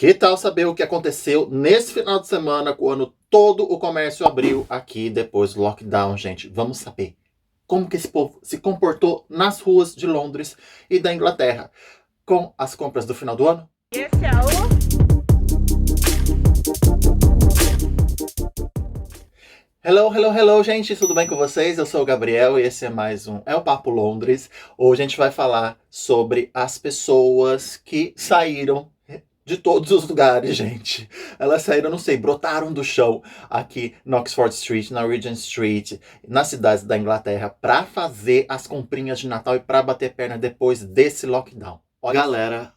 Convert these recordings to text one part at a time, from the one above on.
Que tal saber o que aconteceu nesse final de semana, quando todo o comércio abriu aqui depois do lockdown, gente? Vamos saber como que esse povo se comportou nas ruas de Londres e da Inglaterra com as compras do final do ano? Esse é o Hello, gente, tudo bem com vocês? Eu sou o Gabriel e esse é mais um É o Papo Londres. Hoje a gente vai falar sobre as pessoas que saíram de todos os lugares, gente. Elas saíram, não sei, brotaram do chão aqui no Oxford Street, na Regent Street, nas cidades da Inglaterra, para fazer as comprinhas de Natal e para bater perna depois desse lockdown. Olha, galera,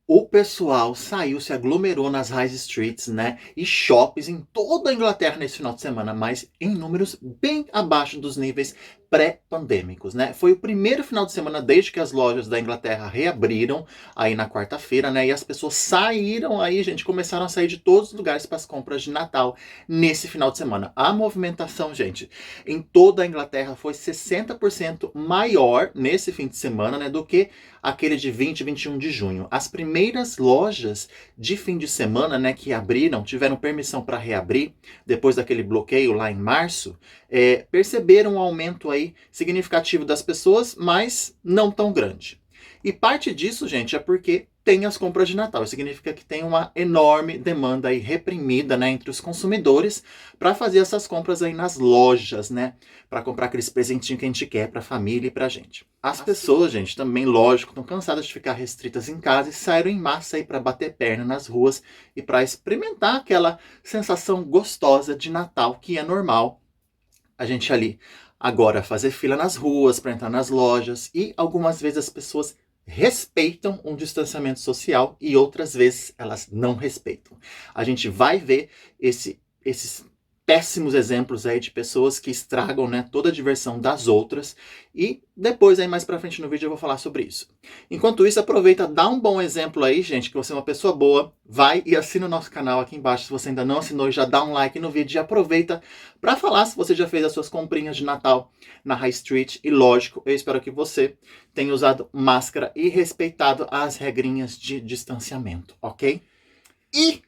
o pessoal saiu, se aglomerou nas high streets, né, e shoppings em toda a Inglaterra nesse final de semana, mas em números bem abaixo dos níveis pré-pandêmicos, né? Foi o primeiro final de semana desde que as lojas da Inglaterra reabriram aí na quarta-feira, né? E as pessoas saíram aí, gente, começaram a sair de todos os lugares para as compras de Natal nesse final de semana. A movimentação, gente, em toda a Inglaterra foi 60% maior nesse fim de semana, né, do que aquele de 20 e 21 de junho. As primeiras lojas de fim de semana, né, que abriram, tiveram permissão para reabrir, depois daquele bloqueio lá em março, perceberam um aumento aí significativo das pessoas, mas não tão grande. E parte disso, gente, é porque tem as compras de Natal. Isso significa que tem uma enorme demanda aí reprimida, né, entre os consumidores para fazer essas compras aí nas lojas, né, para comprar aqueles presentinhos que a gente quer para a família e para a gente. As pessoas, gente, também, lógico, estão cansadas de ficar restritas em casa e saíram em massa aí para bater perna nas ruas e para experimentar aquela sensação gostosa de Natal que é normal a gente ali agora fazer fila nas ruas para entrar nas lojas, e algumas vezes as pessoas respeitam um distanciamento social e outras vezes elas não respeitam. A gente vai ver esses péssimos exemplos aí de pessoas que estragam, né, toda a diversão das outras, e depois aí mais pra frente no vídeo eu vou falar sobre isso. Enquanto isso, aproveita, dá um bom exemplo aí, gente, que você é uma pessoa boa, vai e assina o nosso canal aqui embaixo se você ainda não assinou, já dá um like no vídeo e aproveita para falar se você já fez as suas comprinhas de Natal na High Street. E lógico, eu espero que você tenha usado máscara e respeitado as regrinhas de distanciamento, ok? E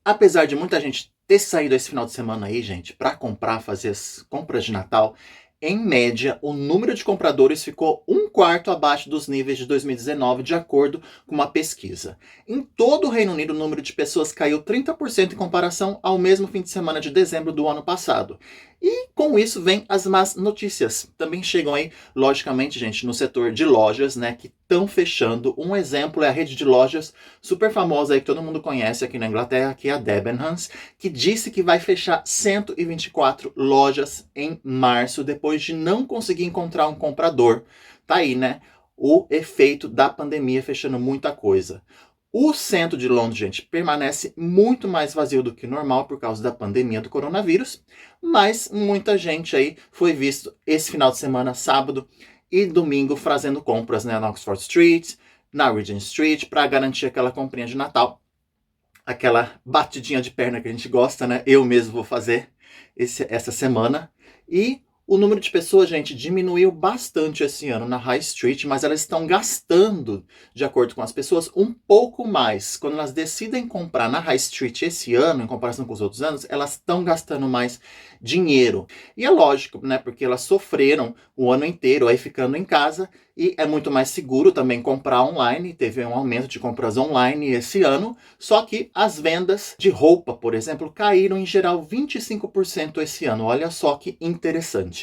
apesar de muita gente ter saído esse final de semana aí, gente, para comprar, fazer as compras de Natal, em média, o número de compradores ficou 1/4 abaixo dos níveis de 2019, de acordo com uma pesquisa. Em todo o Reino Unido, o número de pessoas caiu 30% em comparação ao mesmo fim de semana de dezembro do ano passado. E com isso vem as más notícias. Também chegam aí, logicamente, gente, no setor de lojas, né, que estão fechando. Um exemplo é a rede de lojas super famosa aí que todo mundo conhece aqui na Inglaterra, que é a Debenhams, que disse que vai fechar 124 lojas em março, depois de não conseguir encontrar um comprador. Tá aí, né? O efeito da pandemia fechando muita coisa. O centro de Londres, gente, permanece muito mais vazio do que normal por causa da pandemia do coronavírus, mas muita gente aí foi visto esse final de semana, sábado e domingo, fazendo compras, né, na Oxford Street, na Regent Street, para garantir aquela comprinha de Natal, aquela batidinha de perna que a gente gosta, né? Eu mesmo vou fazer essa semana. E o número de pessoas, gente, diminuiu bastante esse ano na High Street, mas elas estão gastando, de acordo com as pessoas, um pouco mais. Quando elas decidem comprar na High Street esse ano, em comparação com os outros anos, elas estão gastando mais dinheiro. E é lógico, né, porque elas sofreram o ano inteiro aí ficando em casa, e é muito mais seguro também comprar online. Teve um aumento de compras online esse ano, só que as vendas de roupa, por exemplo, caíram em geral 25% esse ano. Olha só que interessante.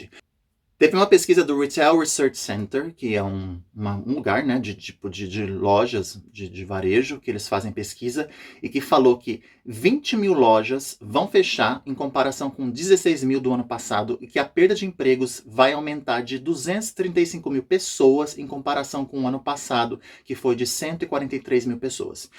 Teve uma pesquisa do Retail Research Center, que é um lugar, né, de lojas de varejo, que eles fazem pesquisa, e que falou que 20 mil lojas vão fechar em comparação com 16 mil do ano passado, e que a perda de empregos vai aumentar de 235 mil pessoas em comparação com o ano passado, que foi de 143 mil pessoas.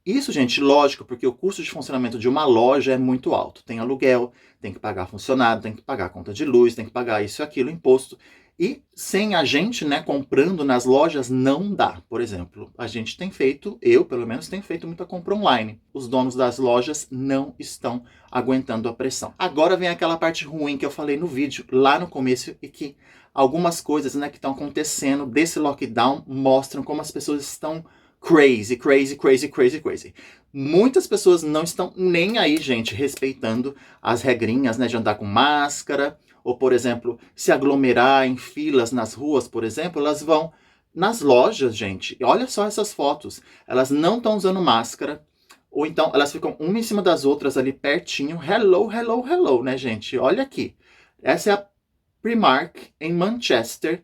Isso, gente, lógico, porque o custo de funcionamento de uma loja é muito alto. Tem aluguel, tem que pagar funcionário, tem que pagar conta de luz, tem que pagar isso e aquilo, imposto. E sem a gente, né, comprando nas lojas, não dá. Por exemplo, a gente tem feito, eu pelo menos tenho feito muita compra online. Os donos das lojas não estão aguentando a pressão. Agora vem aquela parte ruim que eu falei no vídeo, lá no começo, e que algumas coisas, né, que estão acontecendo desse lockdown mostram como as pessoas estão crazy, crazy, crazy, crazy, crazy. Muitas pessoas não estão nem aí, gente, respeitando as regrinhas, né, de andar com máscara, ou, por exemplo, se aglomerar em filas nas ruas, por exemplo, elas vão nas lojas, gente. Olha só essas fotos. Elas não estão usando máscara, ou então elas ficam uma em cima das outras ali pertinho. Hello, hello, hello, né, gente? Olha aqui. Essa é a Primark em Manchester.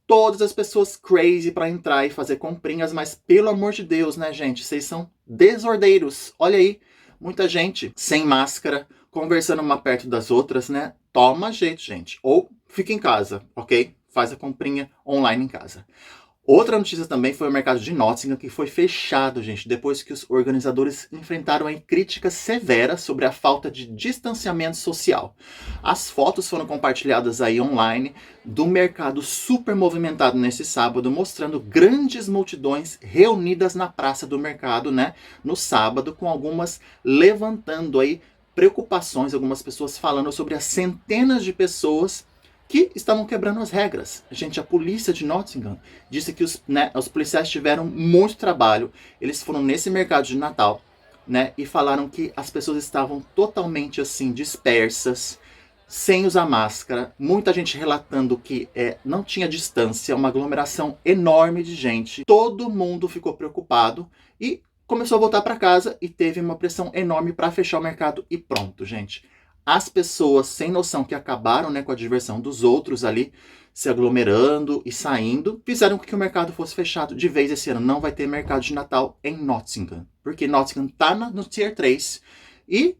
Todas as pessoas crazy para entrar e fazer comprinhas, mas pelo amor de Deus, né, gente? Vocês são desordeiros. Olha aí, muita gente sem máscara, conversando uma perto das outras, né? Toma jeito, gente. Ou fica em casa, ok? Faz a comprinha online em casa. Outra notícia também foi o mercado de Nottingham, que foi fechado, gente, depois que os organizadores enfrentaram aí críticas severas sobre a falta de distanciamento social. As fotos foram compartilhadas aí online do mercado super movimentado nesse sábado, mostrando grandes multidões reunidas na praça do mercado, né, no sábado, com algumas levantando aí preocupações, algumas pessoas falando sobre as centenas de pessoas que estavam quebrando as regras. Gente, a polícia de Nottingham disse que os policiais tiveram muito trabalho. Eles foram nesse mercado de Natal, né, e falaram que as pessoas estavam totalmente assim dispersas, sem usar máscara. Muita gente relatando que não tinha distância, uma aglomeração enorme de gente. Todo mundo ficou preocupado e começou a voltar para casa e teve uma pressão enorme para fechar o mercado e pronto, gente. As pessoas sem noção que acabaram, né, com a diversão dos outros ali, se aglomerando e saindo, fizeram com que o mercado fosse fechado de vez esse ano. Não vai ter mercado de Natal em Nottingham, porque Nottingham tá no Tier 3 e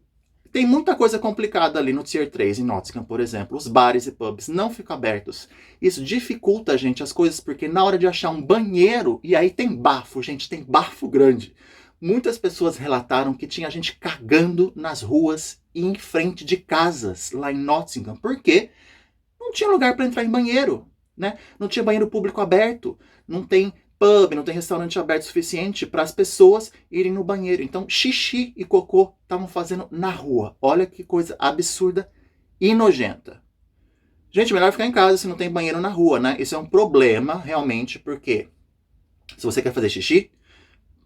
tem muita coisa complicada ali no Tier 3 em Nottingham, por exemplo. Os bares e pubs não ficam abertos. Isso dificulta, gente, as coisas, porque na hora de achar um banheiro, e aí tem bafo, gente, tem bafo grande. Muitas pessoas relataram que tinha gente cagando nas ruas e em frente de casas lá em Nottingham, porque não tinha lugar para entrar em banheiro, né? Não tinha banheiro público aberto, não tem pub, não tem restaurante aberto suficiente para as pessoas irem no banheiro. Então, xixi e cocô estavam fazendo na rua. Olha que coisa absurda e nojenta. Gente, melhor ficar em casa se não tem banheiro na rua, né? Isso é um problema, realmente, porque se você quer fazer xixi,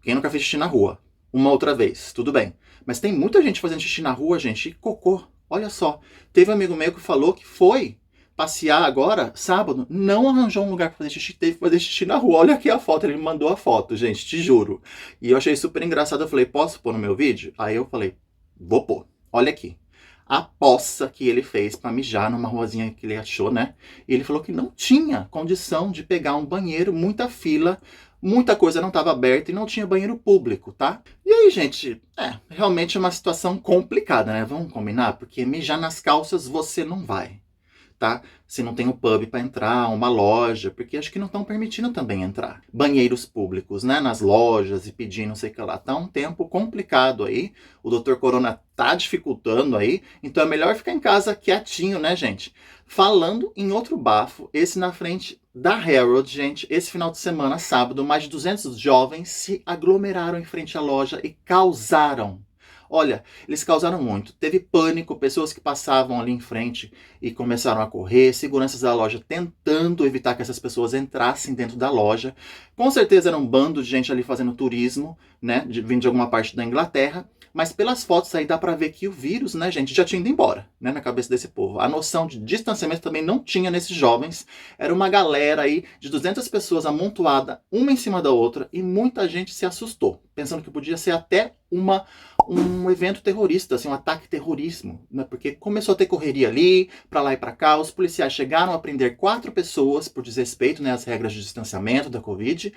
quem nunca fez xixi na rua? Uma outra vez, tudo bem. Mas tem muita gente fazendo xixi na rua, gente, e cocô. Olha só. Teve um amigo meu que falou que foi passear agora, sábado, não arranjou um lugar para fazer xixi, teve que fazer xixi na rua. Olha aqui a foto, ele me mandou a foto, gente, te juro. E eu achei super engraçado, eu falei, posso pôr no meu vídeo? Aí eu falei, vou pôr. Olha aqui. A poça que ele fez para mijar numa ruazinha que ele achou, né? E ele falou que não tinha condição de pegar um banheiro, muita fila, muita coisa não estava aberta e não tinha banheiro público, tá? E aí, gente, realmente é uma situação complicada, né? Vamos combinar? Porque mijar nas calças você não vai, tá? Se não tem um pub para entrar, uma loja, porque acho que não estão permitindo também entrar. Banheiros públicos, né? Nas lojas e pedir não sei o que lá. Tá um tempo complicado aí. O Dr. Corona tá dificultando aí. Então é melhor ficar em casa quietinho, né, gente? Falando em outro bafo, esse na frente da Harrods, gente, esse final de semana, sábado, mais de 200 jovens se aglomeraram em frente à loja e causaram. Olha, eles causaram muito. Teve pânico, pessoas que passavam ali em frente e começaram a correr, seguranças da loja tentando evitar que essas pessoas entrassem dentro da loja. Com certeza era um bando de gente ali fazendo turismo, né, vindo de alguma parte da Inglaterra. Mas pelas fotos aí dá pra ver que o vírus, né, gente, já tinha ido embora, né, na cabeça desse povo. A noção de distanciamento também não tinha nesses jovens. Era uma galera aí de 200 pessoas amontoada, uma em cima da outra, e muita gente se assustou, pensando que podia ser até um evento terrorista, assim, um ataque terrorismo, né, porque começou a ter correria ali, pra lá e pra cá. Os policiais chegaram a prender 4 pessoas por desrespeito, né, às regras de distanciamento da Covid.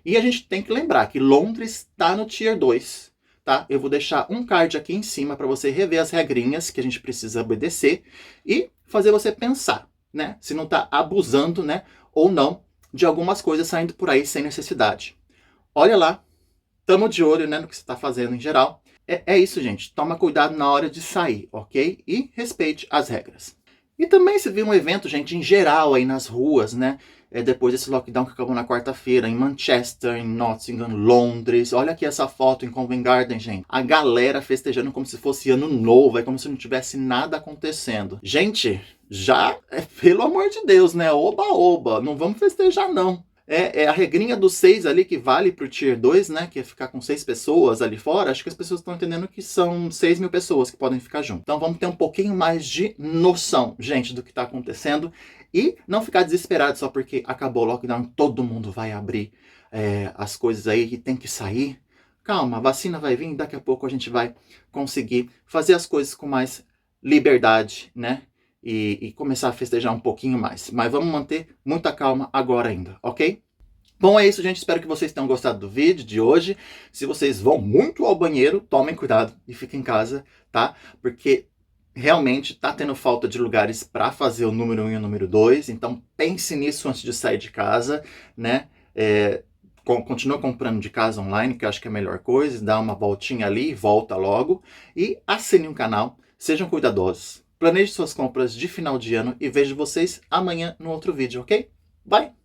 E a gente tem que lembrar que Londres tá no Tier 2. Tá? Eu vou deixar um card aqui em cima para você rever as regrinhas que a gente precisa obedecer e fazer você pensar, né? Se não está abusando, né? Ou não, de algumas coisas saindo por aí sem necessidade. Olha lá, tamo de olho, né, no que você está fazendo em geral. É isso, gente. Toma cuidado na hora de sair, ok? E respeite as regras. E também se viu um evento, gente, em geral aí nas ruas, né? Depois desse lockdown que acabou na quarta-feira, em Manchester, em Nottingham, Londres. Olha aqui essa foto em Covent Garden, gente. A galera festejando como se fosse ano novo, é como se não tivesse nada acontecendo. Gente, já, pelo amor de Deus, né? Oba, oba, não vamos festejar, não. É a regrinha dos 6 ali que vale pro Tier 2, né? Que é ficar com 6 pessoas ali fora. Acho que as pessoas estão entendendo que são 6 mil pessoas que podem ficar junto. Então vamos ter um pouquinho mais de noção, gente, do que tá acontecendo. E não ficar desesperado só porque acabou o lockdown, todo mundo vai abrir as coisas aí e tem que sair. Calma, a vacina vai vir, daqui a pouco a gente vai conseguir fazer as coisas com mais liberdade, né? E começar a festejar um pouquinho mais. Mas vamos manter muita calma agora ainda, ok? Bom, é isso, gente. Espero que vocês tenham gostado do vídeo de hoje. Se vocês vão muito ao banheiro, tomem cuidado e fiquem em casa, tá? Porque realmente tá tendo falta de lugares para fazer o número 1 e o número 2. Então pense nisso antes de sair de casa, né? Continua comprando de casa online, que eu acho que é a melhor coisa. Dá uma voltinha ali e volta logo. E assine o canal. Sejam cuidadosos. Planeje suas compras de final de ano e vejo vocês amanhã no outro vídeo, ok? Bye!